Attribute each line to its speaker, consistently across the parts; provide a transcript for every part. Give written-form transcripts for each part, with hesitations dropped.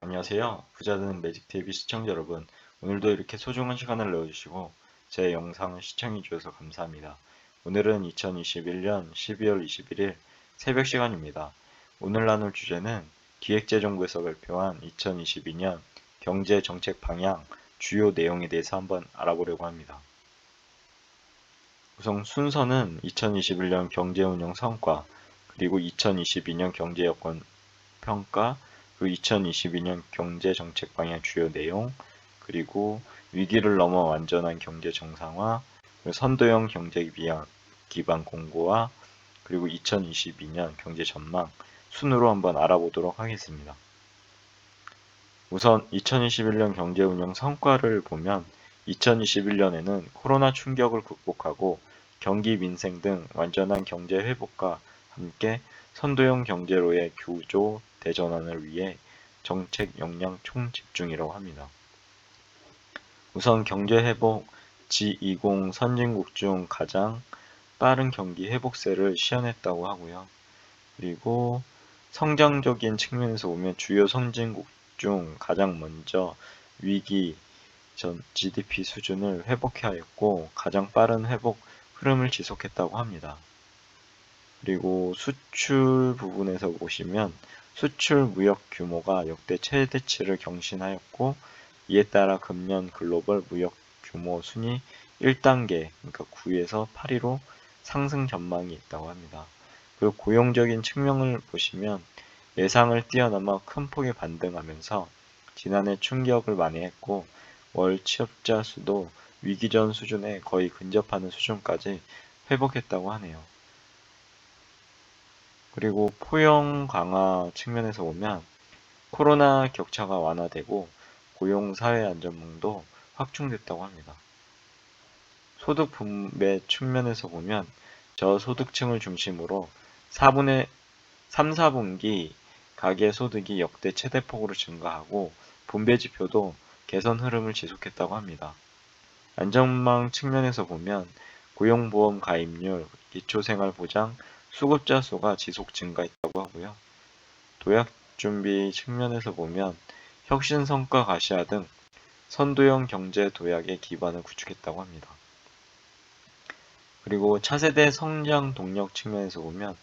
Speaker 1: 안녕하세요. 부자되는 매직TV 시청자 여러분. 오늘도 이렇게 소중한 시간을 내어주시고 제 영상을 시청해 주셔서 감사합니다. 오늘은 2021년 12월 21일 새벽 시간입니다. 오늘 나눌 주제는 기획재정부에서 발표한 2022년 경제 정책 방향 주요 내용에 대해서 한번 알아보려고 합니다. 우선 순서는 2021년 경제운영 성과, 그리고 2022년 경제 여건 평가, 그리고 2022년 경제 정책 방향 주요 내용, 그리고 위기를 넘어 완전한 경제 정상화, 그리고 선도형 경제 기반 공고와 그리고 2022년 경제 전망 순으로 한번 알아보도록 하겠습니다. 우선 2021년 경제 운영 성과를 보면 2021년에는 코로나 충격을 극복하고 경기 민생 등 완전한 경제 회복과 함께 선도형 경제로의 구조 대전환을 위해 정책 역량 총집중이라고 합니다. 우선 경제 회복 G20 선진국 중 가장 빠른 경기 회복세를 시현했다고 하고요. 그리고 성장적인 측면에서 보면 주요 선진국 중 가장 먼저 위기 전 GDP 수준을 회복하였고 가장 빠른 회복 흐름을 지속했다고 합니다. 그리고 수출 부분에서 보시면 수출 무역 규모가 역대 최대치를 경신하였고 이에 따라 금년 글로벌 무역 규모 순위 1단계, 그러니까 9에서 8위로 상승 전망이 있다고 합니다. 그리고 고용적인 측면을 보시면 예상을 뛰어넘어 큰 폭의 반등하면서 지난해 충격을 만회했고 월 취업자 수도 위기 전 수준에 거의 근접하는 수준까지 회복했다고 하네요. 그리고 포용 강화 측면에서 보면 코로나 격차가 완화되고 고용 사회 안전망도 확충됐다고 합니다. 소득 분배 측면에서 보면 저소득층을 중심으로 4분의 3, 4분기 가계 소득이 역대 최대폭으로 증가하고 분배 지표도 개선 흐름을 지속했다고 합니다. 안전망 측면에서 보면 고용보험 가입률, 기초생활보장, 수급자 수가 지속 증가했다고 하고요. 도약 준비 측면에서 보면 혁신 성과 가시화 등 선도형 경제 도약의 기반을 구축했다고 합니다. 그리고 차세대 성장 동력 측면에서 보면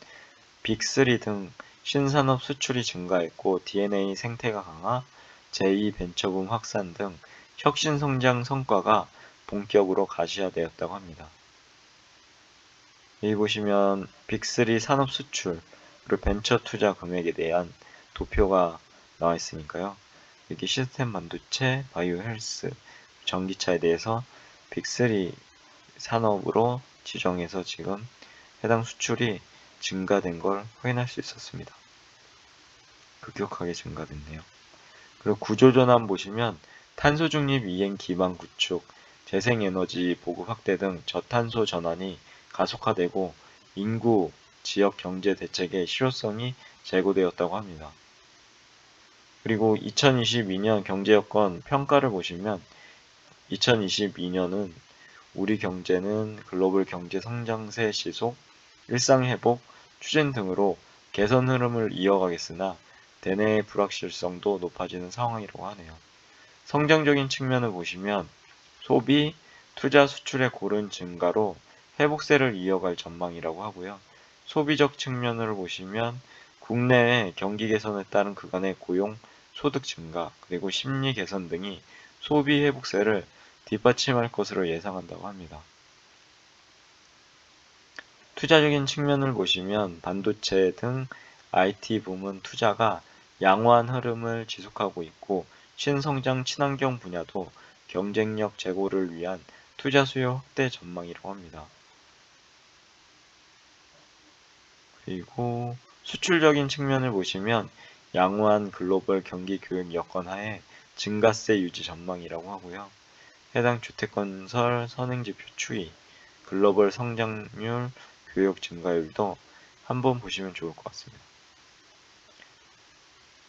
Speaker 1: 빅3 등 신산업 수출이 증가했고 DNA 생태가 강화, 제2 벤처붐 확산 등 혁신 성장 성과가 본격으로 가시화되었다고 합니다. 여기 보시면 빅3 산업 수출 그리고 벤처 투자 금액에 대한 도표가 나와 있으니까요. 여기 시스템 반도체, 바이오 헬스, 전기차에 대해서 빅3 산업으로 지정해서 지금 해당 수출이 증가된 걸 확인할 수 있었습니다. 급격하게 증가됐네요. 그리고 구조전환 보시면 탄소 중립 이행 기반 구축, 재생에너지 보급 확대 등 저탄소 전환이 가속화되고 인구, 지역 경제 대책의 실효성이 제고되었다고 합니다. 그리고 2022년 경제여건 평가를 보시면 2022년은 우리 경제는 글로벌 경제 성장세 지속, 일상 회복, 추진 등으로 개선 흐름을 이어가겠으나 대내의 불확실성도 높아지는 상황이라고 하네요. 성장적인 측면을 보시면 소비, 투자, 수출의 고른 증가로 회복세를 이어갈 전망이라고 하고요. 소비적 측면을 보시면 국내의 경기 개선에 따른 그간의 고용, 소득 증가, 그리고 심리 개선 등이 소비 회복세를 뒷받침할 것으로 예상한다고 합니다. 투자적인 측면을 보시면 반도체 등 IT 부문 투자가 양호한 흐름을 지속하고 있고 신성장 친환경 분야도 경쟁력 제고를 위한 투자 수요 확대 전망이라고 합니다. 그리고 수출적인 측면을 보시면 양호한 글로벌 경기 교육 여건 하에 증가세 유지 전망이라고 하고요. 해당 주택건설 선행지표 추이, 글로벌 성장률, 교육 증가율도 한번 보시면 좋을 것 같습니다.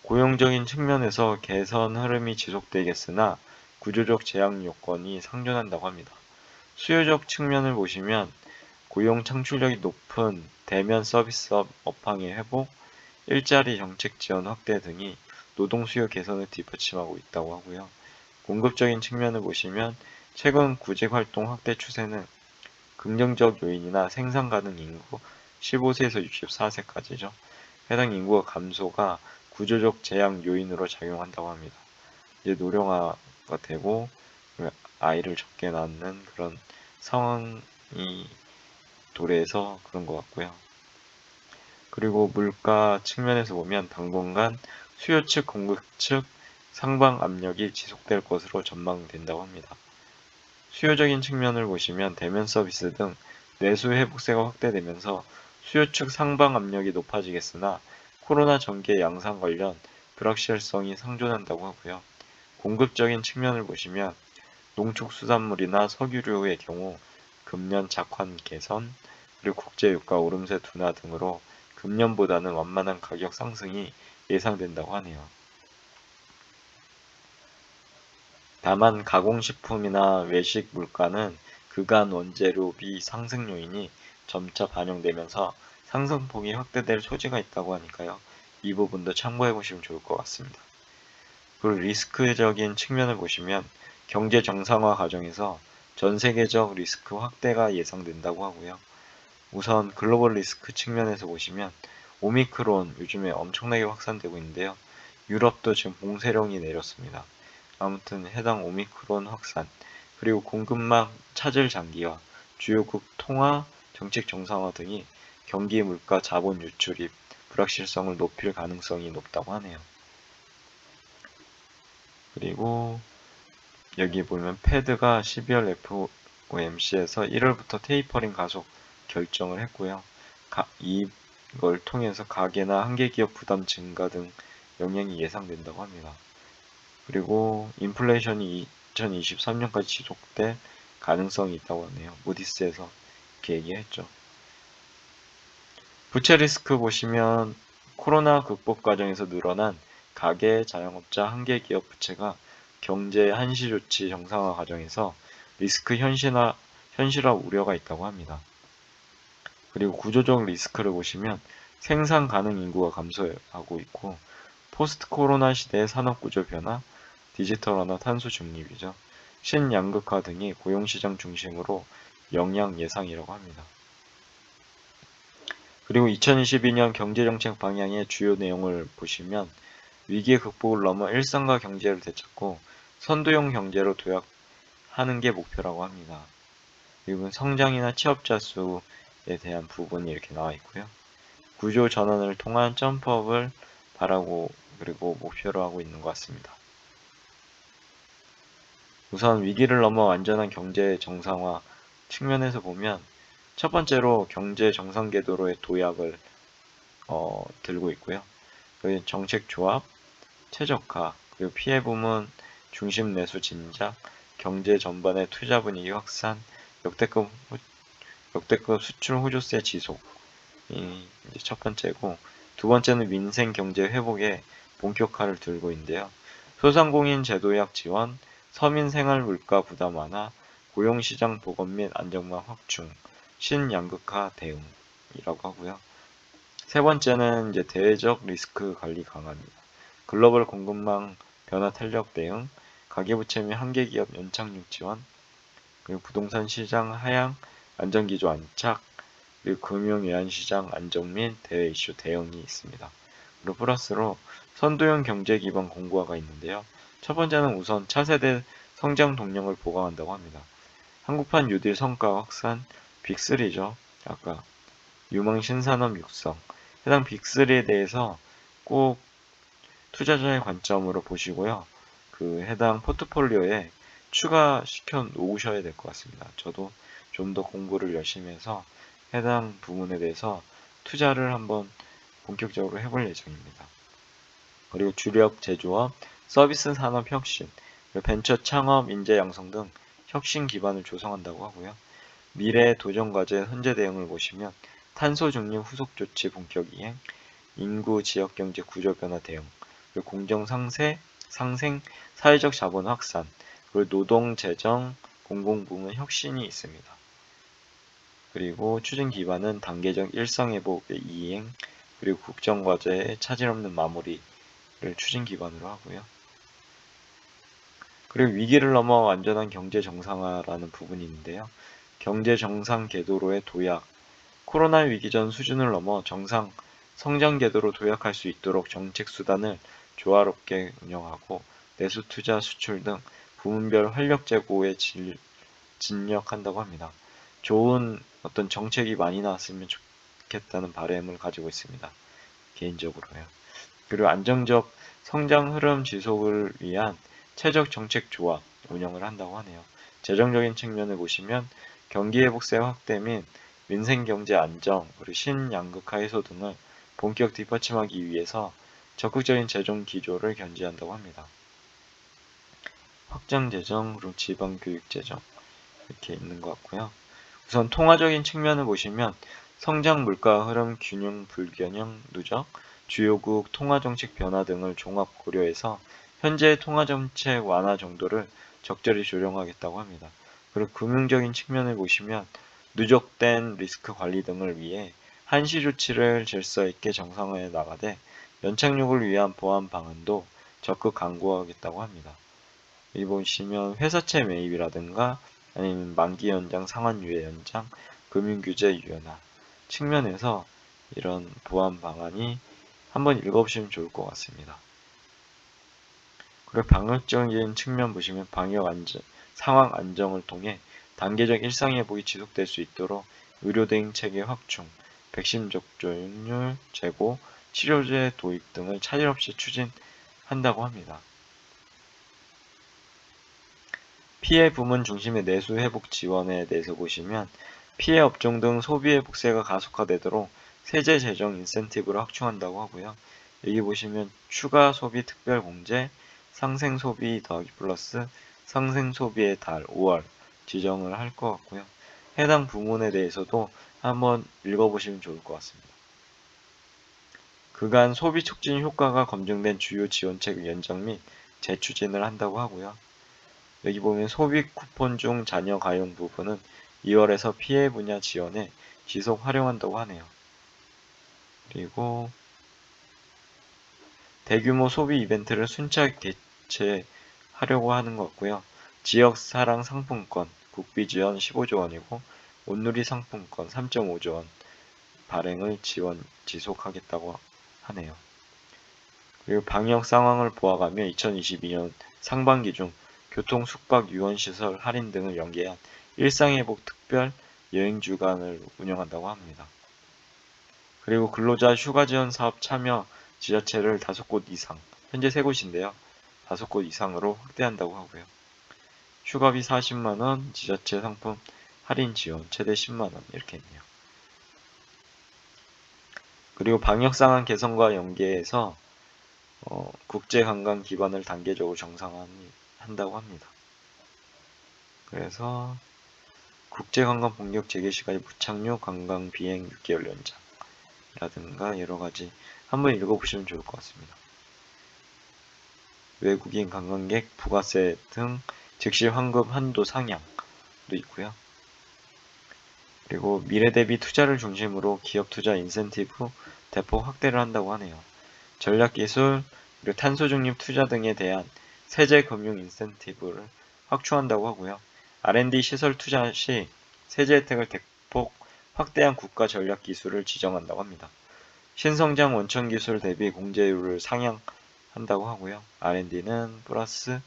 Speaker 1: 고용적인 측면에서 개선 흐름이 지속되겠으나 구조적 제약 요건이 상존한다고 합니다. 수요적 측면을 보시면 고용 창출력이 높은 대면 서비스업 업황의 회복, 일자리 정책 지원 확대 등이 노동 수요 개선을 뒷받침하고 있다고 하고요. 공급적인 측면을 보시면 최근 구직 활동 확대 추세는 긍정적 요인이나 생산 가능 인구 15세에서 64세까지죠. 해당 인구의 감소가 구조적 제약 요인으로 작용한다고 합니다. 이제 노령화가 되고 아이를 적게 낳는 그런 상황이 도래해서 그런 것 같고요. 그리고 물가 측면에서 보면 당분간 수요 측, 공급 측 상방 압력이 지속될 것으로 전망된다고 합니다. 수요적인 측면을 보시면 대면 서비스 등 내수 회복세가 확대되면서 수요 측 상방 압력이 높아지겠으나 코로나 전개 양상 관련 불확실성이 상존한다고 하고요. 공급적인 측면을 보시면 농축수산물이나 석유류의 경우 금년 작환 개선, 그리고 국제유가 오름세 둔화 등으로 금년보다는 완만한 가격 상승이 예상된다고 하네요. 다만 가공식품이나 외식 물가는 그간 원재료비 상승 요인이 점차 반영되면서 상승폭이 확대될 소지가 있다고 하니까요. 이 부분도 참고해 보시면 좋을 것 같습니다. 그리고 리스크적인 측면을 보시면 경제 정상화 과정에서 전 세계적 리스크 확대가 예상된다고 하고요. 우선 글로벌 리스크 측면에서 보시면 오미크론 요즘에 엄청나게 확산되고 있는데요. 유럽도 지금 봉쇄령이 내렸습니다. 아무튼 해당 오미크론 확산, 그리고 공급망 차질 장기화, 주요국 통화, 정책 정상화 등이 경기 물가 자본 유출입 불확실성을 높일 가능성이 높다고 하네요. 그리고 여기 보면 패드가 12월 FOMC에서 1월부터 테이퍼링 가속 결정을 했고요. 이걸 통해서 가계나 한계기업 부담 증가 등 영향이 예상된다고 합니다. 그리고 인플레이션이 2023년까지 지속될 가능성이 있다고 하네요. 무디스에서 이렇게 얘기했죠. 부채 리스크 보시면 코로나 극복 과정에서 늘어난 가계, 자영업자, 한계기업 부채가 경제 한시 조치 정상화 과정에서 리스크 현실화 우려가 있다고 합니다. 그리고 구조적 리스크를 보시면 생산 가능 인구가 감소하고 있고 포스트 코로나 시대의 산업 구조 변화, 디지털화나 탄소 중립이죠. 신양극화 등이 고용시장 중심으로 영향 예상이라고 합니다. 그리고 2022년 경제정책 방향의 주요 내용을 보시면 위기 극복을 넘어 일상과 경제를 되찾고 선도형 경제로 도약하는 게 목표라고 합니다. 그리고 성장이나 취업자 수에 대한 부분이 이렇게 나와 있고요. 구조 전환을 통한 점프업을 바라고 그리고 목표로 하고 있는 것 같습니다. 우선 위기를 넘어 완전한 경제 정상화 측면에서 보면 첫 번째로 경제 정상 궤도로의 도약을 들고 있고요. 그리고 정책 조합, 최적화, 그리고 피해 부문 중심 내수 진작, 경제 전반의 투자 분위기 확산, 역대급 수출 호조세 지속이 이제 첫 번째고, 두 번째는 민생 경제 회복에 본격화를 들고 있는데요. 소상공인 제도약 지원, 서민 생활 물가 부담 완화, 고용시장 보건 및 안정망 확충, 신양극화 대응이라고 하고요. 세 번째는 이제 대외적 리스크 관리 강화입니다. 글로벌 공급망 변화 탄력 대응, 가계부채 및 한계기업 연착륙 지원, 그리고 부동산 시장 하향, 안전기조 안착, 그리고 금융외환시장 안정 및 대외 이슈 대응이 있습니다. 그리고 플러스로 선도형 경제 기반 공고화가 있는데요. 첫 번째는 우선 차세대 성장 동력을 보강한다고 합니다. 한국판 뉴딜 성과 확산, 빅3죠. 아까 유망 신산업 육성. 해당 빅3에 대해서 꼭 투자자의 관점으로 보시고요. 그 해당 포트폴리오에 추가시켜 놓으셔야 될 것 같습니다. 저도 좀 더 공부를 열심히 해서 해당 부분에 대해서 투자를 한번 본격적으로 해볼 예정입니다. 그리고 주력 제조업, 서비스 산업 혁신, 벤처 창업, 인재 양성 등 혁신 기반을 조성한다고 하고요. 미래 도전 과제 현재 대응을 보시면 탄소 중립 후속 조치 본격 이행, 인구 지역 경제 구조 변화 대응, 그리고 공정 상생, 사회적 자본 확산, 그리고 노동 재정, 공공부문 혁신이 있습니다. 그리고 추진 기반은 단계적 일상 회복의 이행, 그리고 국정 과제의 차질 없는 마무리 추진 기반으로 하고요. 그리고 위기를 넘어 완전한 경제 정상화라는 부분이 있는데요. 경제 정상 궤도로의 도약, 코로나 위기 전 수준을 넘어 정상 성장 궤도로 도약할 수 있도록 정책 수단을 조화롭게 운영하고 내수 투자 수출 등 부문별 활력 제고에 진력한다고 합니다. 좋은 어떤 정책이 많이 나왔으면 좋겠다는 바람을 가지고 있습니다. 개인적으로요. 그리고 안정적 성장 흐름 지속을 위한 최적 정책 조합 운영을 한다고 하네요. 재정적인 측면을 보시면 경기 회복세 확대 및 민생 경제 안정, 그리고 신양극화 해소 등을 본격 뒷받침하기 위해서 적극적인 재정 기조를 견지한다고 합니다. 확장 재정, 그리고 지방 교육 재정 이렇게 있는 것 같고요. 우선 통화적인 측면을 보시면 성장 물가 흐름 균형 불균형 누적, 주요국 통화정책 변화 등을 종합 고려해서 현재 통화정책 완화 정도를 적절히 조정하겠다고 합니다. 그리고 금융적인 측면을 보시면 누적된 리스크 관리 등을 위해 한시 조치를 질서 있게 정상화해 나가되 연착륙을 위한 보완 방안도 적극 강구하겠다고 합니다. 여기 보시면 회사채 매입이라든가 아니면 만기 연장, 상환 유예 연장, 금융규제 유연화 측면에서 이런 보완 방안이 한번 읽어보시면 좋을 것 같습니다. 그리고 방역적인 측면 보시면 방역 안전, 상황 안정을 통해 단계적 일상회복이 지속될 수 있도록 의료 대응 체계 확충, 백신 접종률 제고, 치료제 도입 등을 차질 없이 추진한다고 합니다. 피해 부문 중심의 내수 회복 지원에 대해서 보시면 피해 업종 등 소비 회복세가 가속화되도록 세제 재정 인센티브를 확충한다고 하고요. 여기 보시면 추가 소비 특별 공제, 상생 소비 더하기 플러스 상생 소비의 달 5월 지정을 할 것 같고요. 해당 부문에 대해서도 한번 읽어보시면 좋을 것 같습니다. 그간 소비 촉진 효과가 검증된 주요 지원책 연장 및 재추진을 한다고 하고요. 여기 보면 소비 쿠폰 중 자녀 가용 부분은 2월에서 피해 분야 지원에 지속 활용한다고 하네요. 그리고 대규모 소비 이벤트를 순차익 개최하려고 하는 것 같고요. 지역 사랑 상품권, 국비 지원 15조 원이고 온누리 상품권 3.5조 원 발행을 지속하겠다고 하네요. 그리고 방역 상황을 보아가며 2022년 상반기 중 교통, 숙박, 유원시설 할인 등을 연계한 일상회복 특별 여행주간을 운영한다고 합니다. 그리고 근로자 휴가 지원 사업 참여 지자체를 5곳 이상, 현재 3곳인데요. 5곳 이상으로 확대한다고 하고요. 휴가비 40만원, 지자체 상품 할인 지원 최대 10만원 이렇게 있네요. 그리고 방역 상황 개선과 연계해서 국제 관광 기반을 단계적으로 정상화한다고 합니다. 그래서 국제 관광 본격 재개 시까지 무착륙 관광 비행 6개월 연장이라든가 여러 가지 한번 읽어보시면 좋을 것 같습니다. 외국인 관광객 부가세 등 즉시 환급 한도 상향도 있고요. 그리고 미래 대비 투자를 중심으로 기업 투자 인센티브 대폭 확대를 한다고 하네요. 전략기술, 그리고 탄소 중립 투자 등에 대한 세제 금융 인센티브를 확충한다고 하고요. R&D 시설 투자 시 세제 혜택을 대폭 확대한 국가 전략 기술을 지정한다고 합니다. 신성장 원천 기술 대비 공제율을 상향한다고 하고요. R&D는 플러스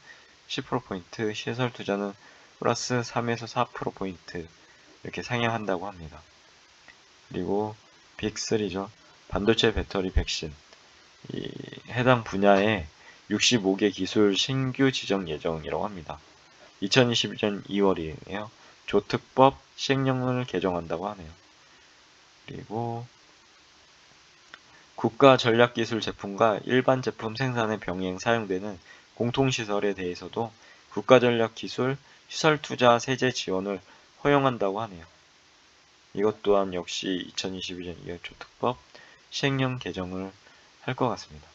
Speaker 1: 10%포인트, 시설 투자는 플러스 3에서 4%포인트 이렇게 상향한다고 합니다. 그리고 빅3죠. 반도체 배터리 백신. 이 해당 분야에 65개 기술 신규 지정 예정이라고 합니다. 2022년 2월이에요. 조특법 시행령을 개정한다고 하네요. 그리고 국가 전략기술 제품과 일반 제품 생산에 병행 사용되는 공통시설에 대해서도 국가전략기술 시설 투자 세제 지원을 허용한다고 하네요. 이것 또한 역시 2022년 2월 조특법 시행령 개정을 할 것 같습니다.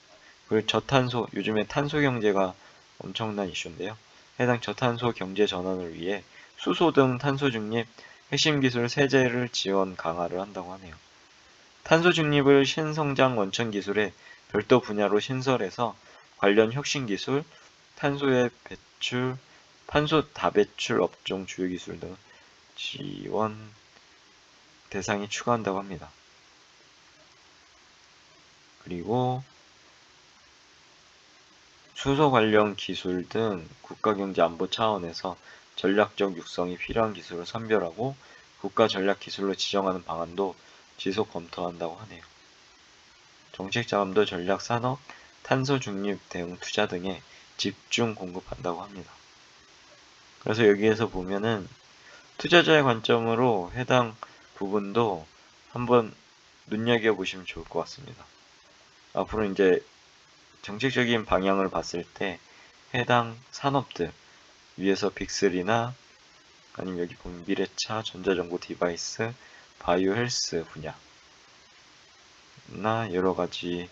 Speaker 1: 그리고 저탄소, 요즘에 탄소 경제가 엄청난 이슈인데요. 해당 저탄소 경제 전환을 위해 수소 등 탄소 중립 핵심 기술 세제를 지원 강화를 한다고 하네요. 탄소 중립을 신성장 원천 기술의 별도 분야로 신설해서 관련 혁신기술, 탄소의 배출, 탄소 다배출 업종 주요 기술 등 지원 대상이 추가한다고 합니다. 그리고 수소 관련 기술 등 국가경제 안보 차원에서 전략적 육성이 필요한 기술을 선별하고 국가 전략 기술로 지정하는 방안도 지속 검토한다고 하네요. 정책 자금도 전략 산업, 탄소 중립 대응 투자 등에 집중 공급한다고 합니다. 그래서 여기에서 보면은 투자자의 관점으로 해당 부분도 한번 눈여겨보시면 좋을 것 같습니다. 앞으로 이제 정책적인 방향을 봤을 때 해당 산업들 위에서 빅3나 아니면 여기 보면 미래차, 전자정보 디바이스, 바이오 헬스 분야나 여러가지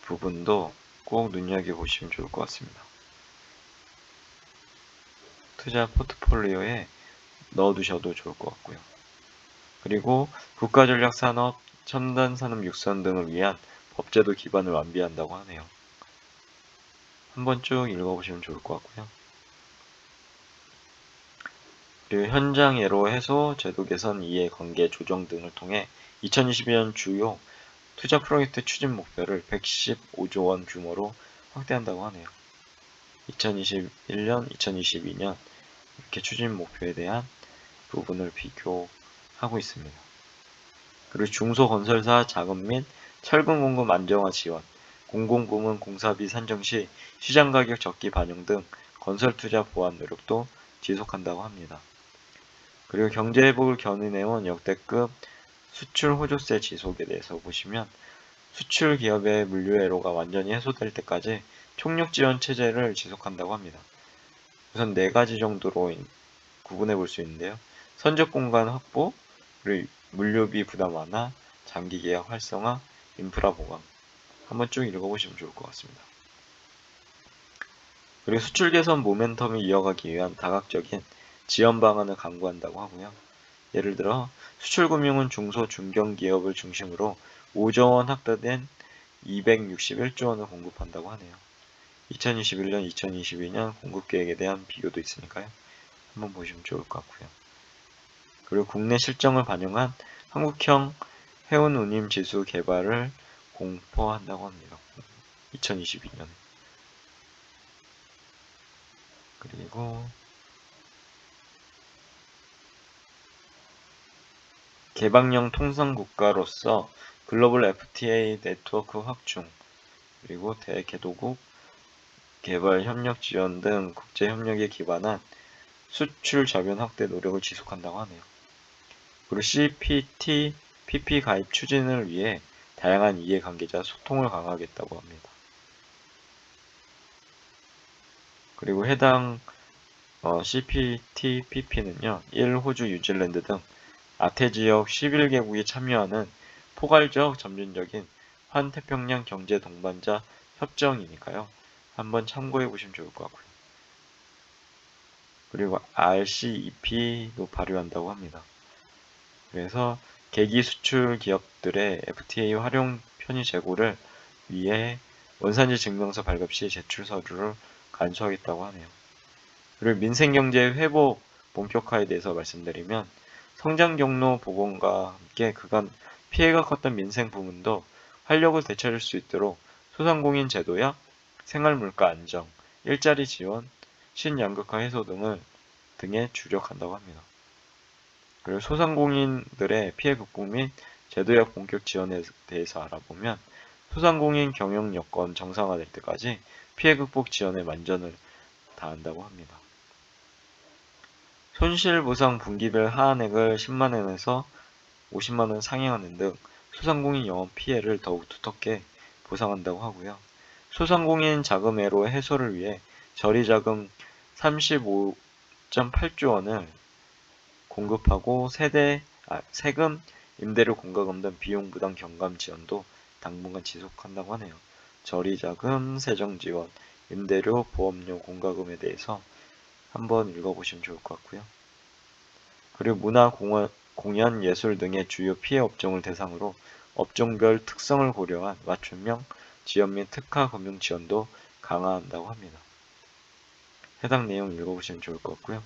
Speaker 1: 부분도 꼭 눈여겨보시면 좋을 것 같습니다. 투자 포트폴리오에 넣어두셔도 좋을 것 같고요. 그리고 국가전략산업, 첨단산업 육선 등을 위한 법제도 기반을 완비한다고 하네요. 한번 쭉 읽어보시면 좋을 것 같고요. 그리고 현장 애로 해소, 제도 개선, 이해관계 조정 등을 통해 2022년 주요 투자 프로젝트 추진 목표를 115조 원 규모로 확대한다고 하네요. 2021년, 2022년 이렇게 추진 목표에 대한 부분을 비교하고 있습니다. 그리고 중소건설사 자금 및 철근 공급 안정화 지원, 공공부문 공사비 산정 시 시장가격 적기 반영 등 건설투자 보완 노력도 지속한다고 합니다. 그리고 경제회복을 견인해온 역대급 수출 호조세 지속에 대해서 보시면 수출 기업의 물류애로가 완전히 해소될 때까지 총력 지원 체제를 지속한다고 합니다. 우선 4가지 정도로 구분해 볼 수 있는데요. 선적 공간 확보, 그리고 물류비 부담 완화, 장기 계약 활성화, 인프라 보강. 한번 쭉 읽어보시면 좋을 것 같습니다. 그리고 수출 개선 모멘텀을 이어가기 위한 다각적인 지원 방안을 강구한다고 하고요. 예를 들어 수출금융은 중소 중견기업을 중심으로 5조 원 확대된 261조 원을 공급한다고 하네요. 2021년, 2022년 공급계획에 대한 비교도 있으니까요. 한번 보시면 좋을 것 같고요. 그리고 국내 실정을 반영한 한국형 해운 운임 지수 개발을 공포한다고 합니다. 2022년에. 그리고 개방형 통상 국가로서 글로벌 FTA 네트워크 확충, 그리고 대개도국 개발 협력 지원 등 국제 협력에 기반한 수출 저변 확대 노력을 지속한다고 하네요. 그리고 CPTPP 가입 추진을 위해 다양한 이해관계자 소통을 강화하겠다고 합니다. 그리고 해당 CPTPP는요, 1호주, 뉴질랜드 등 아태 지역 11개국이 참여하는 포괄적 점진적인 환태평양 경제 동반자 협정이니까요. 한번 참고해 보시면 좋을 것 같고요. 그리고 RCEP도 발효한다고 합니다. 그래서 계기 수출 기업들의 FTA 활용 편의 제고를 위해 원산지 증명서 발급 시 제출 서류를 간수하겠다고 하네요. 그리고 민생경제 회복 본격화에 대해서 말씀드리면 성장 경로 복원과 함께 그간 피해가 컸던 민생 부문도 활력을 되찾을 수 있도록 소상공인 제도야 생활물가 안정, 일자리 지원, 신양극화 해소 등에 주력한다고 합니다. 그리고 소상공인들의 피해 극복 및 제도약 본격 지원에 대해서 알아보면 소상공인 경영 여건 정상화될 때까지 피해 극복 지원에 만전을 다한다고 합니다. 손실보상 분기별 하한액을 10만원에서 50만원 상향하는 등 소상공인 영업 피해를 더욱 두텁게 보상한다고 하고요. 소상공인 자금애로 해소를 위해 저리자금 35.8조 원을 공급하고 세금, 임대료 공과금 등 비용 부담 경감 지원도 당분간 지속한다고 하네요. 저리자금, 세정지원, 임대료, 보험료, 공과금에 대해서 한번 읽어보시면 좋을 것 같고요. 그리고 문화, 공연, 예술 등의 주요 피해 업종을 대상으로 업종별 특성을 고려한 맞춤형 지원 및 특화 금융 지원도 강화한다고 합니다. 해당 내용 읽어보시면 좋을 것 같고요.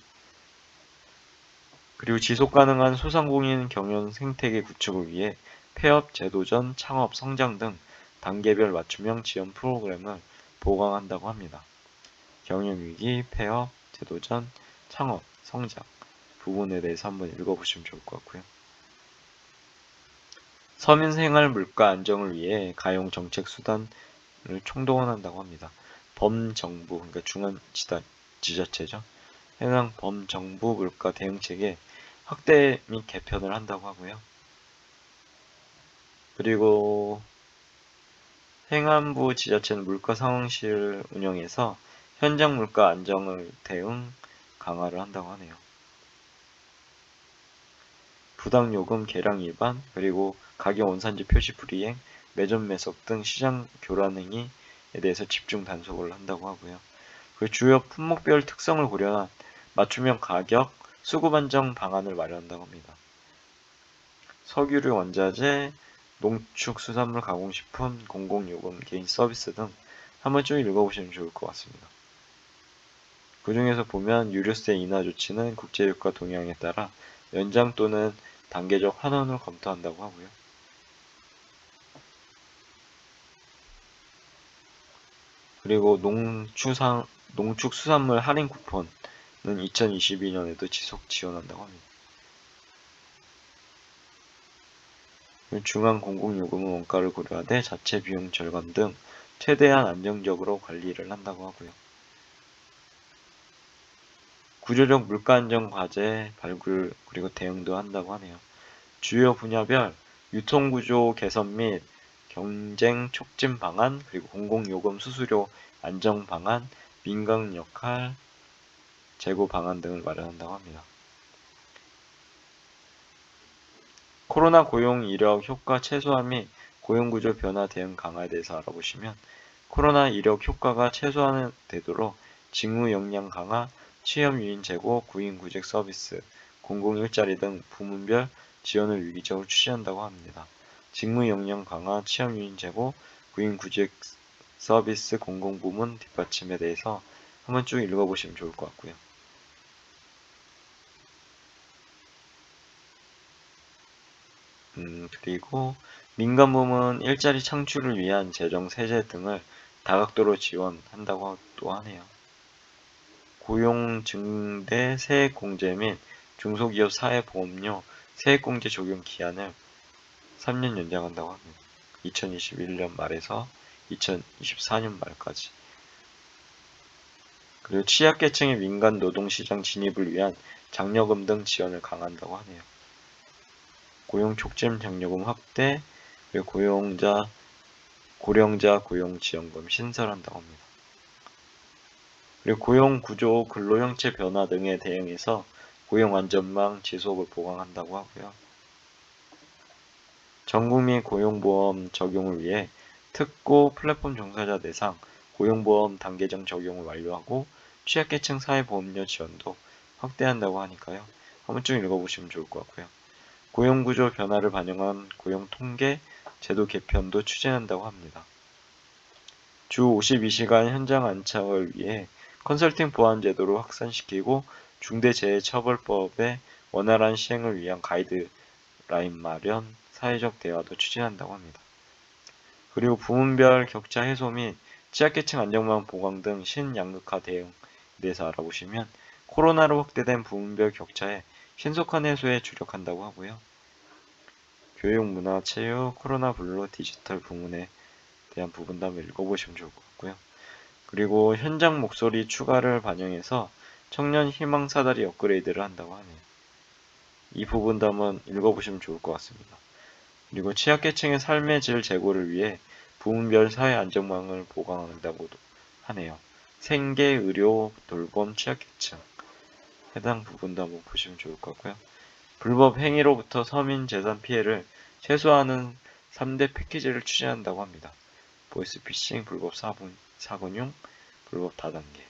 Speaker 1: 그리고 지속가능한 소상공인 경영 생태계 구축을 위해 폐업, 제도전, 창업, 성장 등 단계별 맞춤형 지원 프로그램을 보강한다고 합니다. 경영위기, 폐업, 제도전, 창업, 성장 부분에 대해서 한번 읽어보시면 좋을 것 같고요. 서민 생활 물가 안정을 위해 가용 정책 수단을 총동원한다고 합니다. 범정부, 그러니까 지자체죠. 해당 범정부 물가 대응체계 확대 및 개편을 한다고 하고요. 그리고 행안부 지자체는 물가 상황실 운영해서 현장 물가 안정을 대응 강화를 한다고 하네요. 부당요금 계량 위반, 그리고 가격 원산지 표시 불이행, 매점 매석 등 시장 교란 행위에 대해서 집중 단속을 한다고 하고요. 그리고 주요 품목별 특성을 고려한 맞춤형 가격, 수급 안정 방안을 마련한다고 합니다. 석유류 원자재, 농축수산물 가공식품, 공공요금, 개인 서비스 등 한번 쭉 읽어보시면 좋을 것 같습니다. 그 중에서 보면 유류세 인하 조치는 국제유가 동향에 따라 연장 또는 단계적 환원을 검토한다고 하고요. 그리고 농축수산물 할인 쿠폰은 2022년에도 지속 지원한다고 합니다. 중앙 공공요금은 원가를 고려하되 자체 비용 절감 등 최대한 안정적으로 관리를 한다고 하고요. 구조적 물가 안정 과제 발굴 그리고 대응도 한다고 하네요. 주요 분야별 유통구조 개선 및 경쟁 촉진 방안, 그리고 공공요금 수수료 안정 방안, 민간 역할 제고 방안 등을 마련한다고 합니다. 코로나 고용 이력 효과 최소화 및 고용구조 변화 대응 강화에 대해서 알아보시면 코로나 이력 효과가 최소화되도록 직무 역량 강화, 취업 유인 제고, 구인 구직 서비스, 공공 일자리 등 부문별 지원을 유기적으로 추진한다고 합니다. 직무 역량 강화, 취업 유인 제고, 구인 구직 서비스, 공공부문 뒷받침에 대해서 한번 쭉 읽어보시면 좋을 것 같고요. 그리고 민간부문 일자리 창출을 위한 재정 세제 등을 다각도로 지원한다고 또 하네요. 고용 증대 세액공제 및 중소기업 사회보험료 세액공제 적용 기한을 3년 연장한다고 합니다. 2021년 말에서 2024년 말까지. 그리고 취약계층의 민간 노동시장 진입을 위한 장려금 등 지원을 강화한다고 하네요. 고용촉진 장려금 확대, 그리고 고령자 고용지원금 신설한다고 합니다. 그리고 고용구조 근로형체 변화 등에 대응해서 고용안전망 지속을 보강한다고 하고요. 전국민 고용보험 적용을 위해 특고 플랫폼 종사자 대상 고용보험 단계적 적용을 완료하고 취약계층 사회보험료 지원도 확대한다고 하니까요. 한번 쭉 읽어보시면 좋을 것 같고요. 고용구조 변화를 반영한 고용통계 제도 개편도 추진한다고 합니다. 주 52시간 현장 안착을 위해 컨설팅 보안 제도를 확산시키고 중대재해처벌법의 원활한 시행을 위한 가이드라인 마련, 사회적 대화도 추진한다고 합니다. 그리고 부문별 격차 해소 및 취약계층 안정망 보강 등 신양극화 대응에 대해서 알아보시면 코로나로 확대된 부문별 격차의 신속한 해소에 주력한다고 하고요. 교육, 문화, 체육, 코로나 블루, 디지털 부문에 대한 부분도 한번 읽어보시면 좋을 것 같고요. 그리고 현장 목소리 추가를 반영해서 청년 희망 사다리 업그레이드를 한다고 하네요. 이 부분도 한번 읽어보시면 좋을 것 같습니다. 그리고 취약계층의 삶의 질 제고를 위해 부문별 사회 안정망을 보강한다고 하네요. 생계, 의료, 돌봄, 취약계층 해당 부분도 한번 보시면 좋을 것 같고요. 불법 행위로부터 서민 재산 피해를 최소화하는 3대 패키지를 추진한다고 합니다. 보이스피싱, 불법 사근융, 불법 다단계.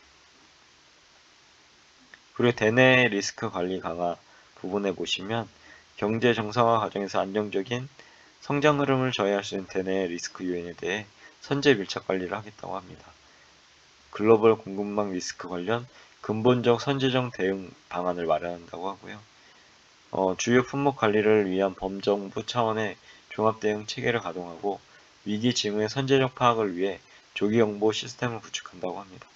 Speaker 1: 그리고 대내 리스크 관리 강화 부분에 보시면 경제 정상화 과정에서 안정적인 성장 흐름을 저해할 수 있는 대내 리스크 요인에 대해 선제 밀착 관리를 하겠다고 합니다. 글로벌 공급망 리스크 관련 근본적 선제적 대응 방안을 마련한다고 하고요. 주요 품목 관리를 위한 범정부 차원의 종합대응 체계를 가동하고 위기 징후의 선제적 파악을 위해 조기경보 시스템을 구축한다고 합니다.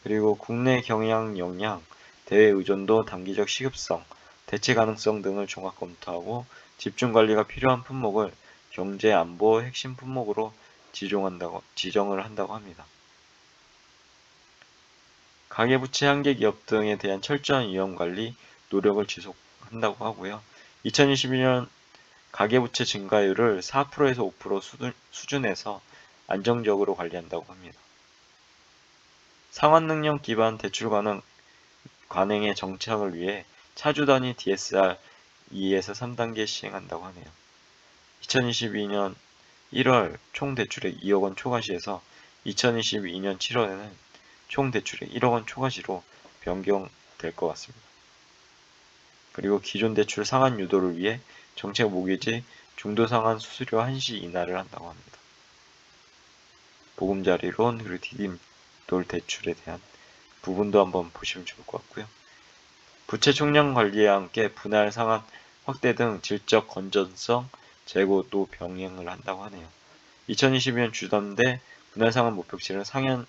Speaker 1: 그리고 국내 경영 역량, 대외 의존도, 단기적 시급성, 대체 가능성 등을 종합 검토하고 집중 관리가 필요한 품목을 경제 안보 핵심 품목으로 지정을 한다고 합니다. 가계부채 한계 기업 등에 대한 철저한 위험 관리 노력을 지속한다고 하고요. 2022년 가계부채 증가율을 4%에서 5% 수준에서 안정적으로 관리한다고 합니다. 상환능력 기반 대출 관행의 정착을 위해 차주 단위 DSR 2에서 3단계 시행한다고 하네요. 2022년 1월 총 대출액 2억 원 초과시에서 2022년 7월에는 총 대출액 1억 원 초과시로 변경될 것 같습니다. 그리고 기존 대출 상환 유도를 위해 정책 모기지 중도 상환 수수료 한시 인하를 한다고 합니다. 보금자리론 그리고 디딤돌 대출에 대한 부분도 한번 보시면 좋을 것 같고요. 부채 총량 관리와 함께 분할 상환 확대 등 질적 건전성 제고도 병행을 한다고 하네요. 2022년 주담대 분할 상환 목표치는 상향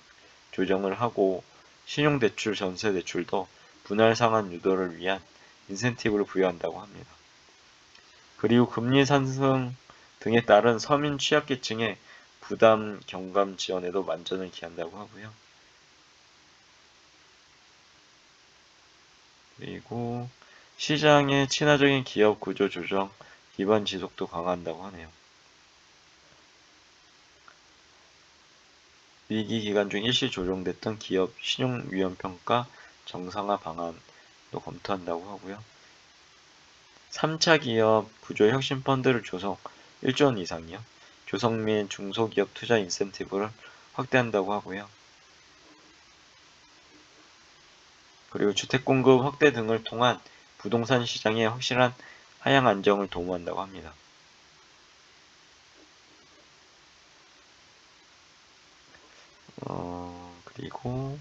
Speaker 1: 조정을 하고 신용대출, 전세대출도 분할 상환 유도를 위한 인센티브를 부여한다고 합니다. 그리고 금리 상승 등에 따른 서민 취약계층의 부담 경감 지원에도 만전을 기한다고 하고요. 그리고 시장의 친화적인 기업 구조 조정 기반 지속도 강화한다고 하네요. 위기 기간 중 일시 조정됐던 기업 신용 위험 평가 정상화 방안도 검토한다고 하고요. 3차 기업 구조 혁신 펀드를 조성 1조 원 이상이요. 조성 및 중소기업 투자 인센티브를 확대한다고 하고요. 그리고 주택 공급 확대 등을 통한 부동산 시장의 확실한 하향 안정을 도모한다고 합니다. 그리고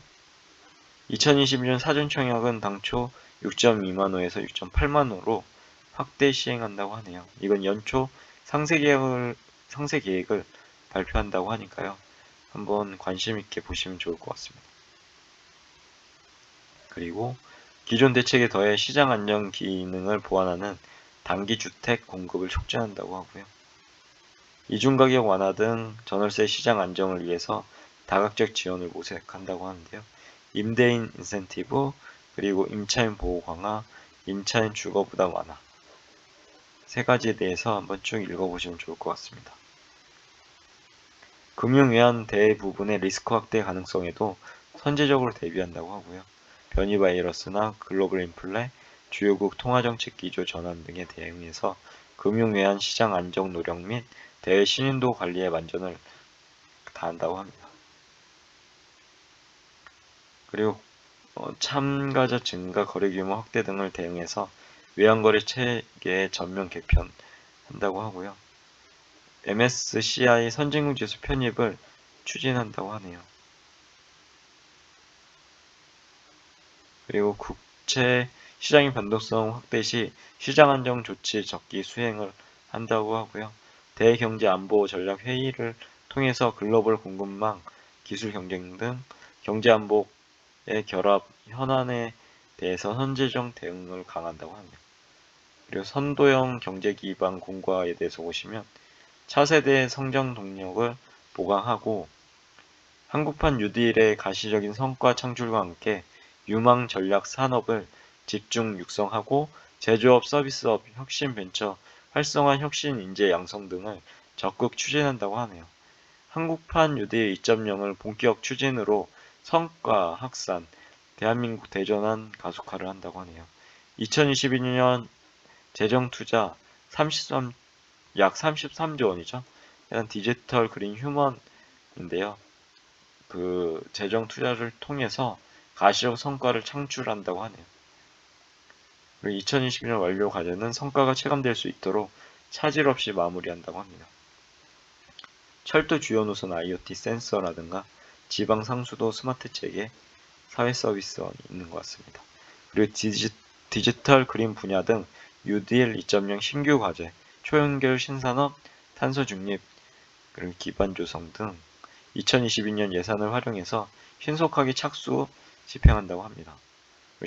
Speaker 1: 2022년 사전 청약은 당초 6.2만 호에서 6.8만 호로 확대 시행한다고 하네요. 이건 연초 상세 계획을 발표한다고 하니까요. 한번 관심 있게 보시면 좋을 것 같습니다. 그리고 기존 대책에 더해 시장 안정 기능을 보완하는 단기 주택 공급을 촉진한다고 하고요. 이중가격 완화 등 전월세 시장 안정을 위해서 다각적 지원을 모색한다고 하는데요. 임대인 인센티브, 그리고 임차인 보호 강화, 임차인 주거 부담 완화 세 가지에 대해서 한번 쭉 읽어보시면 좋을 것 같습니다. 금융외환 대부분의 리스크 확대 가능성에도 선제적으로 대비한다고 하고요. 변이 바이러스나 글로벌 인플레, 주요국 통화정책 기조 전환 등에 대응해서 금융외환 시장 안정 노력 및 대외 신인도 관리에 만전을 다한다고 합니다. 그리고 참가자 증가, 거래 규모 확대 등을 대응해서 외환거래 체계 전면 개편한다고 하고요. MSCI 선진국 지수 편입을 추진한다고 하네요. 그리고 국채 시장의 변동성 확대 시 시장 안정 조치 적기 수행을 한다고 하고요. 대경제 안보 전략 회의를 통해서 글로벌 공급망, 기술 경쟁 등 경제 안보의 결합 현안에 대해서 선제적 대응을 강화한다고 합니다. 그리고 선도형 경제 기반 공과에 대해서 보시면 차세대 성장 동력을 보강하고 한국판 뉴딜의 가시적인 성과 창출과 함께 유망 전략 산업을 집중 육성하고 제조업, 서비스업, 혁신 벤처, 활성화 혁신 인재 양성 등을 적극 추진한다고 하네요. 한국판 뉴딜 2.0을 본격 추진으로 성과 확산, 대한민국 대전환 가속화를 한다고 하네요. 2022년 재정 투자 약 33조 원이죠. 일단 디지털 그린 휴먼인데요. 그 재정 투자를 통해서 가시적 성과를 창출한다고 하네요. 그리고 2022년 완료 과제는 성과가 체감될 수 있도록 차질 없이 마무리한다고 합니다. 철도 주요 노선 IoT 센서라든가 지방 상수도 스마트 체계, 사회 서비스원이 있는 것 같습니다. 그리고 디지털 그린 분야 등 뉴딜 2.0 신규 과제, 초연결 신산업, 탄소 중립, 그리고 기반 조성 등 2022년 예산을 활용해서 신속하게 착수 집행한다고 합니다.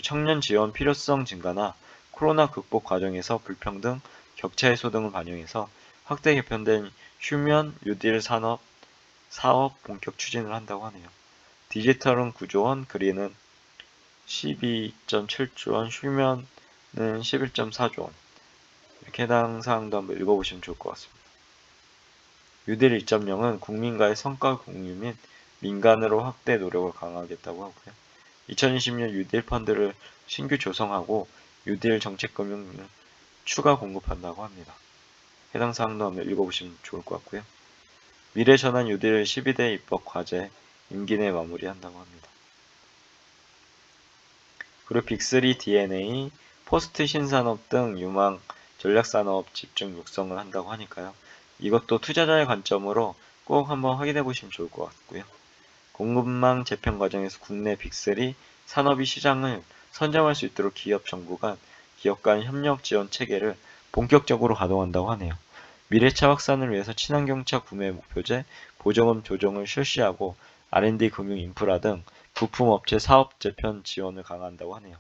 Speaker 1: 청년 지원 필요성 증가나 코로나 극복 과정에서 불평등, 격차 해소 등을 반영해서 확대 개편된 휴면 뉴딜 사업 본격 추진을 한다고 하네요. 디지털은 9조 원, 그린은 12.7조 원, 휴면은 11.4조 원. 이렇게 해당 사항도 한번 읽어보시면 좋을 것 같습니다. 뉴딜 2.0은 국민과의 성과 공유 및 민간으로 확대 노력을 강화하겠다고 하고요. 2020년 뉴딜 펀드를 신규 조성하고 뉴딜 정책금융을 추가 공급한다고 합니다. 해당 사항도 한번 읽어보시면 좋을 것 같고요. 미래전환 뉴딜 12대 입법 과제 임기 내 마무리한다고 합니다. 그리고 빅3 DNA, 포스트 신산업 등 유망 전략산업 집중 육성을 한다고 하니까요. 이것도 투자자의 관점으로 꼭 한번 확인해 보시면 좋을 것 같고요. 공급망 재편 과정에서 국내 빅3 산업이 시장을 선점할 수 있도록 기업 정부 간 협력 지원 체계를 본격적으로 가동한다고 하네요. 미래차 확산을 위해서 친환경차 구매 목표제, 보조금 조정을 실시하고 R&D 금융 인프라 등 부품업체 사업 재편 지원을 강화한다고 하네요.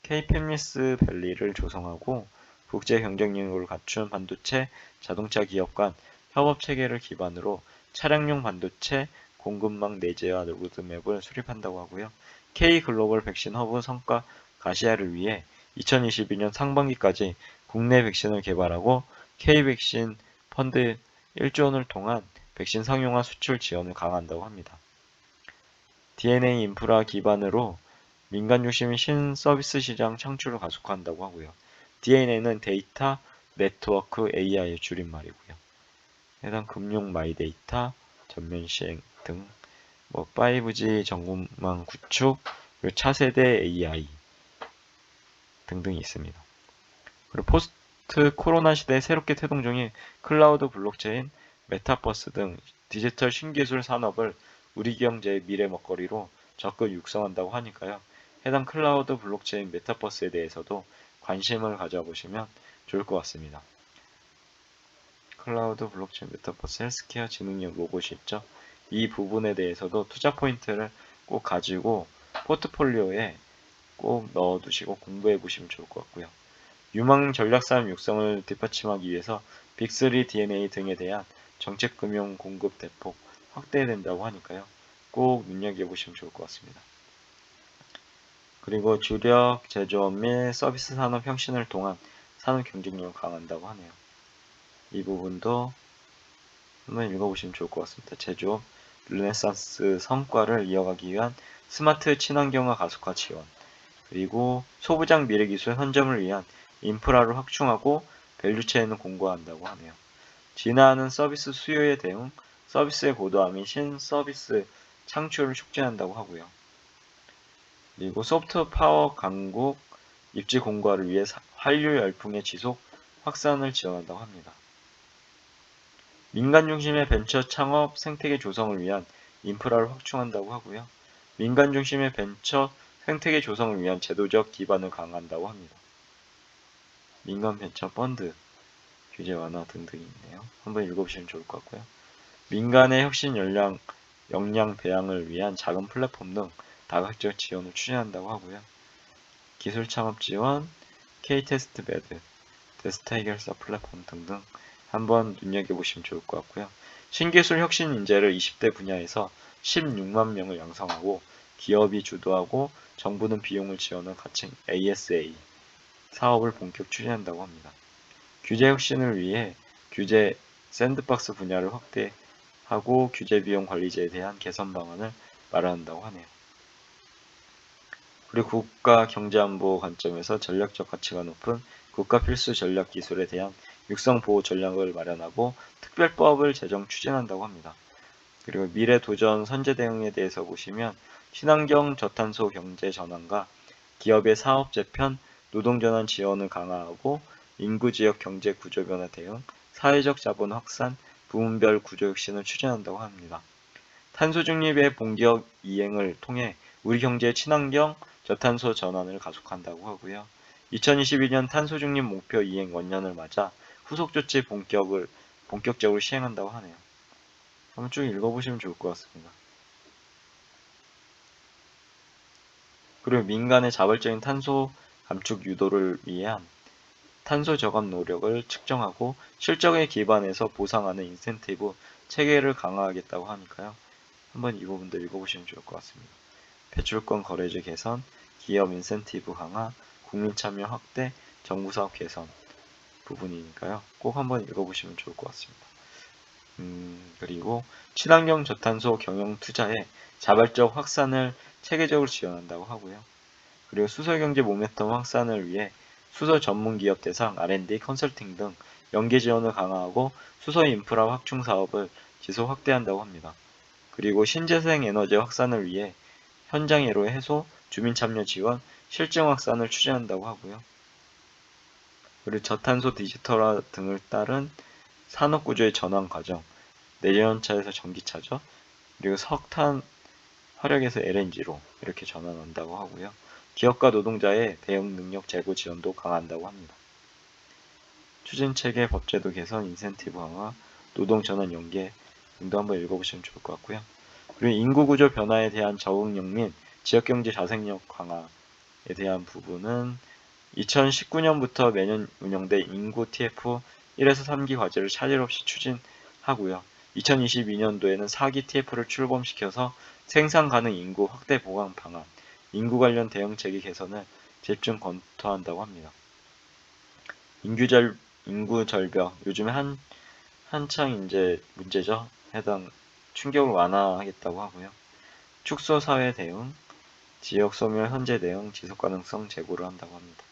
Speaker 1: K-팹리스 밸리를 조성하고 국제 경쟁력을 갖춘 반도체, 자동차 기업 간 협업 체계를 기반으로 차량용 반도체 공급망 내재화 로드맵을 수립한다고 하고요. K-글로벌 백신 허브 성과 가시화를 위해 2022년 상반기까지 국내 백신을 개발하고 K-백신 펀드 1조 원을 통한 백신 상용화 수출 지원을 강화한다고 합니다. DNA 인프라 기반으로 민간 중심의 신서비스 시장 창출을 가속화한다고 하고요. DNA는 데이터 네트워크 AI의 줄임말이고요. 해당 금융 마이데이터, 전면 시행 등 5G 전국망 구축, 그리고 차세대 AI 등등이 있습니다. 그리고 포스트 코로나 시대에 새롭게 태동 중인 클라우드 블록체인, 메타버스 등 디지털 신기술 산업을 우리 경제의 미래 먹거리로 적극 육성한다고 하니까요. 해당 클라우드 블록체인 메타버스에 대해서도 관심을 가져보시면 좋을 것 같습니다. 클라우드 블록체인 메타버스 헬스케어 지능력 로봇이 있죠. 이 부분에 대해서도 투자 포인트를 꼭 가지고 포트폴리오에 꼭 넣어두시고 공부해 보시면 좋을 것 같고요. 유망 전략산업 육성을 뒷받침하기 위해서 빅3 DNA 등에 대한 정책금융 공급 대폭 확대된다고 하니까요. 꼭 눈여겨보시면 좋을 것 같습니다. 그리고 주력 제조업 및 서비스 산업 혁신을 통한 산업 경쟁력을 강화한다고 하네요. 이 부분도 한번 읽어보시면 좋을 것 같습니다. 제조업 르네상스 성과를 이어가기 위한 스마트 친환경화 가속화 지원, 그리고 소부장 미래기술 선점을 위한 인프라를 확충하고 밸류체인을 공고한다고 하네요. 진화하는 서비스 수요에 대응, 서비스의 고도화 및 신서비스 창출을 촉진한다고 하고요. 그리고 소프트 파워 강국 입지 공고화를 위해 한류 열풍의 지속 확산을 지원한다고 합니다. 민간 중심의 벤처 창업 생태계 조성을 위한 인프라를 확충한다고 하고요. 민간 중심의 벤처 생태계 조성을 위한 제도적 기반을 강화한다고 합니다. 민간 벤처 펀드 규제 완화 등등이 있네요. 한번 읽어보시면 좋을 것 같고요. 민간의 혁신 역량 배양을 위한 작은 플랫폼 등 다각적 지원을 추진한다고 하고요. 기술 창업 지원, K-테스트베드, 데스타 해결사 플랫폼 등등 한번 눈여겨보시면 좋을 것 같고요. 신기술 혁신 인재를 20대 분야에서 16만 명을 양성하고 기업이 주도하고 정부는 비용을 지원한 가칭 ASA 사업을 본격 추진한다고 합니다. 규제 혁신을 위해 규제 샌드박스 분야를 확대하고 규제 비용 관리제에 대한 개선 방안을 마련한다고 하네요. 그리고 국가 경제안보 관점에서 전략적 가치가 높은 국가 필수 전략 기술에 대한 육성 보호 전략을 마련하고 특별법을 제정 추진한다고 합니다. 그리고 미래 도전 선제 대응에 대해서 보시면 친환경 저탄소 경제 전환과 기업의 사업 재편, 노동 전환 지원을 강화하고 인구 지역 경제 구조 변화 대응, 사회적 자본 확산, 부문별 구조 혁신을 추진한다고 합니다. 탄소 중립의 본격 이행을 통해 우리 경제의 친환경, 저탄소 전환을 가속한다고 하고요. 2022년 탄소 중립 목표 이행 원년을 맞아 후속 조치 본격적으로 시행한다고 하네요. 한번 쭉 읽어보시면 좋을 것 같습니다. 그리고 민간의 자발적인 탄소 감축 유도를 위한 탄소 저감 노력을 측정하고 실적에 기반해서 보상하는 인센티브 체계를 강화하겠다고 하니까요. 한번 이 부분도 읽어보시면 좋을 것 같습니다. 배출권 거래제 개선, 기업 인센티브 강화, 국민 참여 확대, 정부 사업 개선 부분이니까요. 꼭 한번 읽어보시면 좋을 것 같습니다. 그리고 친환경 저탄소 경영 투자에 자발적 확산을 체계적으로 지원한다고 하고요. 그리고 수소경제 모멘텀 확산을 위해 수소 전문 기업 대상 R&D 컨설팅 등 연계 지원을 강화하고 수소 인프라 확충 사업을 지속 확대한다고 합니다. 그리고 신재생 에너지 확산을 위해 현장 예로 해소, 주민 참여 지원, 실증 확산을 추진한다고 하고요. 그리고 저탄소 디지털화 등을 따른 산업 구조의 전환 과정, 내연차에서 전기차죠. 그리고 석탄 화력에서 LNG로 이렇게 전환한다고 하고요. 기업과 노동자의 대응 능력 제고 지원도 강화한다고 합니다. 추진체계 법제도 개선, 인센티브 강화, 노동 전환 연계 등도 한번 읽어보시면 좋을 것 같고요. 그리고 인구구조 변화에 대한 적응력 및 지역경제 자생력 강화에 대한 부분은 2019년부터 매년 운영된 인구 TF 1에서 3기 과제를 차질 없이 추진하고요. 2022년도에는 4기 TF를 출범시켜서 생산 가능 인구 확대 보강 방안, 인구 관련 대응 체계 개선을 집중 검토한다고 합니다. 인구 절벽, 요즘에 한창 이제 문제죠. 해당 충격을 완화하겠다고 하고요. 축소 사회 대응, 지역 소멸 현재 대응, 지속 가능성 제고를 한다고 합니다.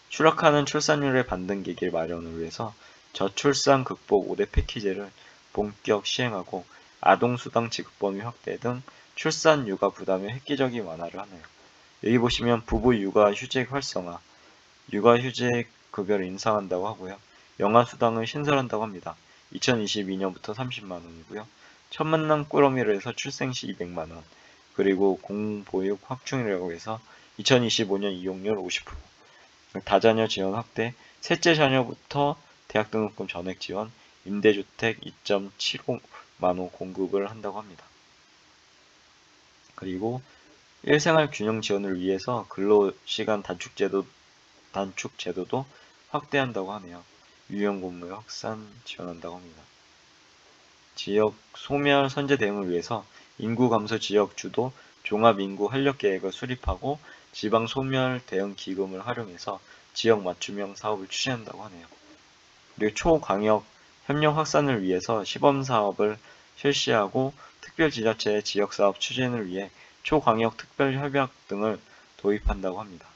Speaker 1: 추락하는 출산율의 반등 계기 마련을 위해서 저출산 극복 5대 패키지를 본격 시행하고 아동수당 지급 범위 확대 등 출산 육아 부담의 획기적인 완화를 하네요. 여기 보시면 부부 육아 휴직 활성화, 육아 휴직 급여를 인상한다고 하고요. 영아수당을 신설한다고 합니다. 2022년부터 30만원이고요. 첫 만남 꾸러미를 해서 출생시 200만원, 그리고 공보육 확충이라고 해서 2025년 이용률 50%, 다자녀 지원 확대, 셋째 자녀부터 대학 등록금 전액 지원, 임대주택 2.75만호 공급을 한다고 합니다. 그리고 일생활 균형 지원을 위해서 근로시간 단축 제도도 확대한다고 하네요. 유연근무 확산 지원한다고 합니다. 지역 소멸 선제 대응을 위해서 인구 감소 지역 주도 종합인구 활력 계획을 수립하고 지방 소멸 대응 기금을 활용해서 지역 맞춤형 사업을 추진한다고 하네요. 그리고 초광역 협력 확산을 위해서 시범 사업을 실시하고 특별지자체의 지역사업 추진을 위해 초광역 특별협약 등을 도입한다고 합니다.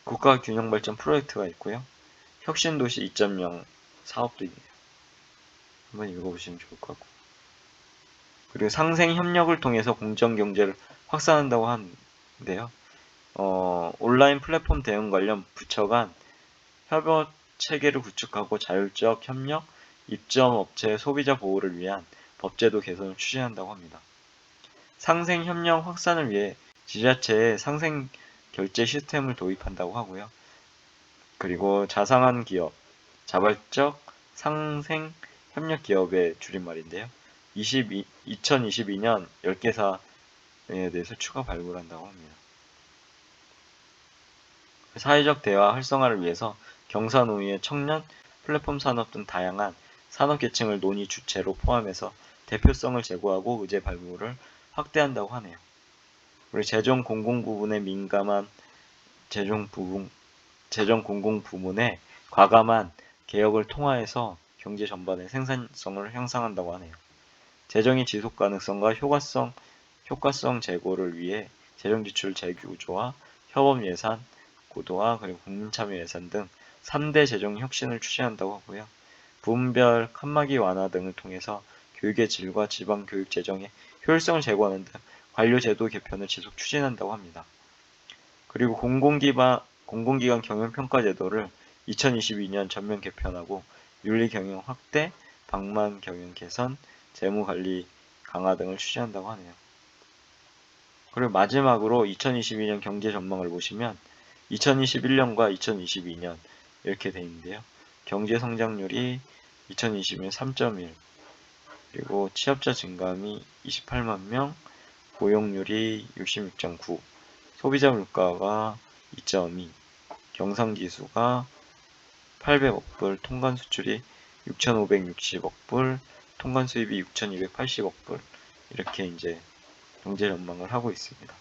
Speaker 1: 국가균형발전 프로젝트가 있고요. 혁신도시 2.0 사업도 있네요. 한번 읽어보시면 좋을 것 같고. 그리고 상생협력을 통해서 공정경제를 확산한다고 하는데요. 온라인 플랫폼 대응 관련 부처 간 협업 체계를 구축하고 자율적 협력, 입점업체 소비자 보호를 위한 법제도 개선을 추진한다고 합니다. 상생협력 확산을 위해 지자체에 상생결제 시스템을 도입한다고 하고요. 그리고 자상한 기업, 자발적 상생협력 기업의 줄임말인데요. 2022년 10개사에 대해서 추가 발굴한다고 합니다. 사회적 대화 활성화를 위해서 경사노위의 청년, 플랫폼 산업 등 다양한 산업 계층을 논의 주체로 포함해서 대표성을 제고하고 의제 발굴을 확대한다고 하네요. 그리고 재정 공공 부분에 민감한 재정 공공 부문에 과감한 개혁을 통하여서 경제 전반의 생산성을 향상한다고 하네요. 재정의 지속 가능성과 효과성 제고를 위해 재정지출 재구조와 협업 예산, 고도화, 그리고 국민참여 예산 등 3대 재정 혁신을 추진한다고 하고요. 부문별 칸막이 완화 등을 통해서 교육의 질과 지방 교육 재정의 효율성을 제고하는 등 관료 제도 개편을 지속 추진한다고 합니다. 그리고 공공기관 경영평가 제도를 2022년 전면 개편하고 윤리 경영 확대, 방만 경영 개선, 재무 관리 강화 등을 추진한다고 하네요. 그리고 마지막으로 2022년 경제 전망을 보시면 2021년과 2022년 이렇게 돼 있는데요. 경제 성장률이 2022년 3.1, 그리고 취업자 증감이 28만 명, 고용률이 66.9, 소비자 물가가 2.2, 경상지수가 800억 불, 통관 수출이 6,560억 불, 통관 수입이 6,280억 불, 이렇게 이제 경제 전망을 하고 있습니다.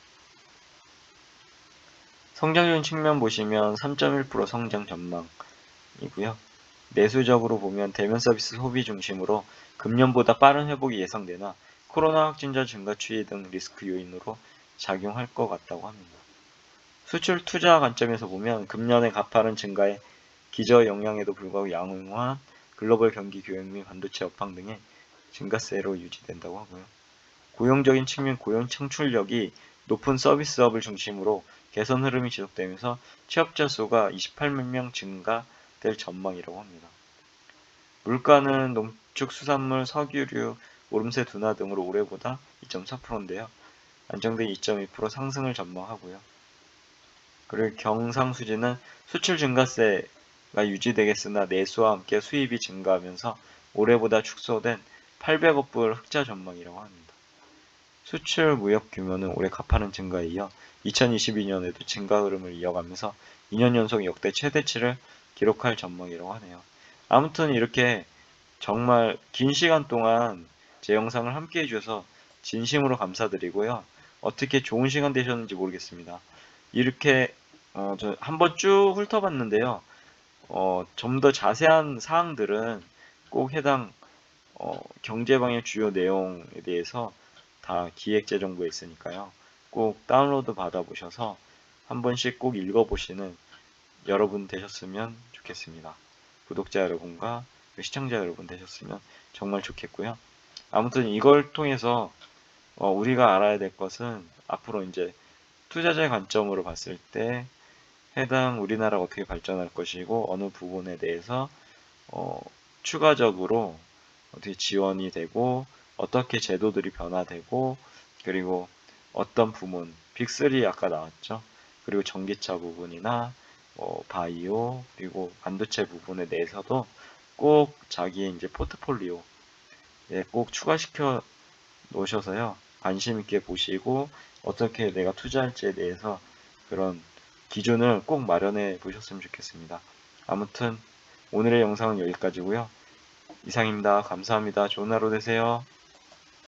Speaker 1: 성장률 측면 보시면 3.1% 성장 전망이고요. 내수적으로 보면 대면 서비스 소비 중심으로 금년보다 빠른 회복이 예상되나 코로나 확진자 증가 추이 등 리스크 요인으로 작용할 것 같다고 합니다. 수출 투자 관점에서 보면 금년의 가파른 증가에 기저 영향에도 불구하고 양호한 글로벌 경기 교역 및 반도체 업황 등의 증가세로 유지된다고 하고요. 고용적인 측면 고용 창출력이 높은 서비스업을 중심으로 개선 흐름이 지속되면서 취업자 수가 28만 명 증가될 전망이라고 합니다. 물가는 농축수산물, 석유류, 오름세 둔화 등으로 올해보다 2.4%인데요. 안정된 2.2% 상승을 전망하고요. 그리고 경상수지는 수출 증가세가 유지되겠으나 내수와 함께 수입이 증가하면서 올해보다 축소된 800억 불 흑자 전망이라고 합니다. 수출 무역 규모는 올해 가파른 증가에 이어 2022년에도 증가 흐름을 이어가면서 2년 연속 역대 최대치를 기록할 전망이라고 하네요. 아무튼 이렇게 정말 긴 시간 동안 제 영상을 함께 해주셔서 진심으로 감사드리고요. 어떻게 좋은 시간 되셨는지 모르겠습니다. 이렇게 저 한번 쭉 훑어봤는데요. 좀 더 자세한 사항들은 꼭 해당 경제방의 주요 내용에 대해서 다 기획재정부에 있으니까요. 꼭 다운로드 받아보셔서 한 번씩 꼭 읽어보시는 여러분 되셨으면 좋겠습니다. 구독자 여러분과 시청자 여러분 되셨으면 정말 좋겠고요. 아무튼 이걸 통해서 우리가 알아야 될 것은 앞으로 이제 투자자의 관점으로 봤을 때 해당 우리나라가 어떻게 발전할 것이고 어느 부분에 대해서 추가적으로 어떻게 지원이 되고 어떻게 제도들이 변화되고 그리고 어떤 부문 빅3 아까 나왔죠. 그리고 전기차 부분이나 바이오 그리고 반도체 부분에 대해서도 꼭 자기의 이제 포트폴리오에 꼭 추가시켜 놓으셔서요. 관심 있게 보시고 어떻게 내가 투자할지에 대해서 그런 기준을 꼭 마련해 보셨으면 좋겠습니다. 아무튼 오늘의 영상은 여기까지고요. 이상입니다. 감사합니다. 좋은 하루 되세요.